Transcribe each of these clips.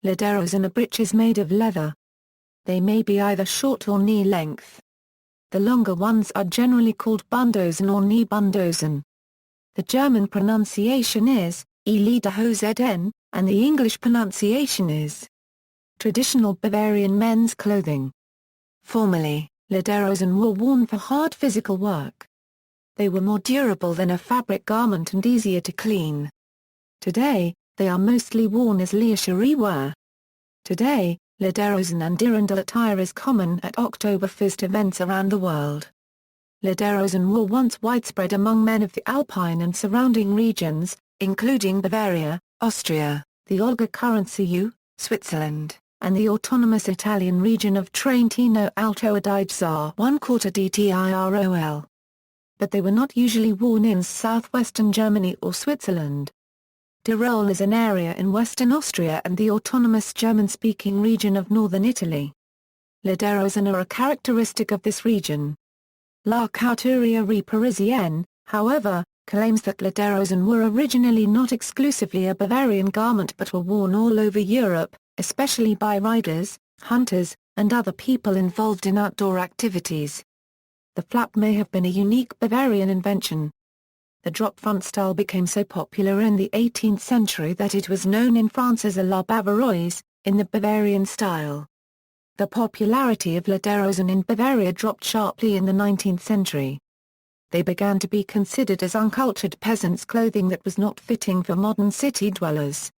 Lederhosen are breeches made of leather. They may be either short or knee length. The longer ones are generally called Bundhosen or Kniebundhosen. The German pronunciation is ʻleːdҭhoːzn, and the English pronunciation is traditional Bavarian men's clothing. Formerly, Lederhosen were worn for hard physical work. They were more durable than a fabric garment and easier to clean. Today, they are mostly worn as leisure wear. Today, Lederhosen and dirndl attire is common at Oktoberfest events around the world. Lederhosen were once widespread among men of the Alpine and surrounding regions, including Bavaria, Austria, the Olga Currency, Switzerland, and the autonomous Italian region of Trentino Alto Adige Czar 1/4 DTIROL. But they were not usually worn in southwestern Germany or Switzerland. Tyrol is an area in western Austria and the autonomous German-speaking region of northern Italy. Lederhosen are a characteristic of this region. La Couturerie Parisienne, however, claims that Lederhosen were originally not exclusively a Bavarian garment but were worn all over Europe, especially by riders, hunters, and other people involved in outdoor activities. The flap may have been a unique Bavarian invention. The drop-front style became so popular in the 18th century that it was known in France as a la Bavaroise, in the Bavarian style. The popularity of Lederhosen in Bavaria dropped sharply in the 19th century. They began to be considered as uncultured peasants' clothing that was not fitting for modern city dwellers.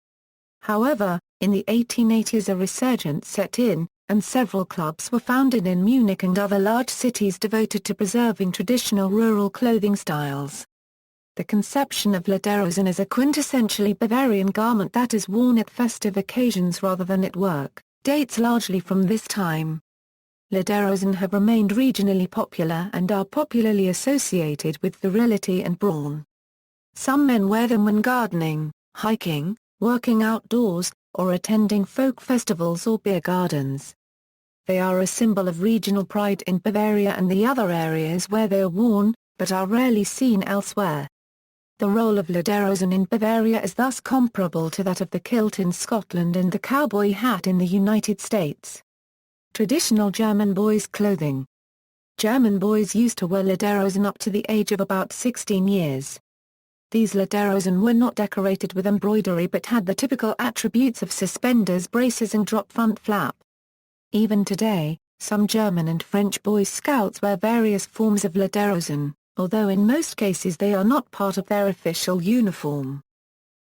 However, in the 1880s a resurgence set in, and several clubs were founded in Munich and other large cities devoted to preserving traditional rural clothing styles. The conception of Lederhosen as a quintessentially Bavarian garment that is worn at festive occasions rather than at work, dates largely from this time. Lederhosen have remained regionally popular and are popularly associated with virility and brawn. Some men wear them when gardening, hiking, working outdoors, or attending folk festivals or beer gardens. They are a symbol of regional pride in Bavaria and the other areas where they are worn, but are rarely seen elsewhere. The role of Lederhosen in Bavaria is thus comparable to that of the kilt in Scotland and the cowboy hat in the United States. Traditional German boys' clothing. German boys used to wear Lederhosen up to the age of about 16 years. These Lederhosen were not decorated with embroidery but had the typical attributes of suspenders, braces and drop-front flap. Even today, some German and French Boy Scouts wear various forms of Lederhosen, although in most cases they are not part of their official uniform.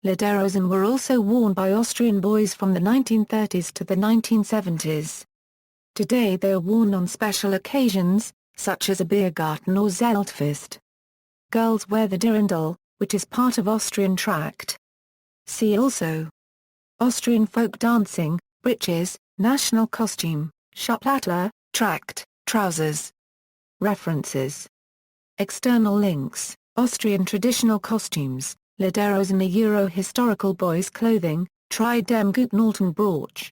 Lederhosen were also worn by Austrian boys from the 1930s to the 1970s. Today they are worn on special occasions, such as a Biergarten or Zeltfest. Girls wear the dirndl, which is part of Austrian tract. See also: Austrian folk dancing, breeches, national costume, Schupplatler, tract, trousers. References. External links: Austrian traditional costumes, Lederhosen a Euro historical boys' clothing, Tri dem guten alten Brauch.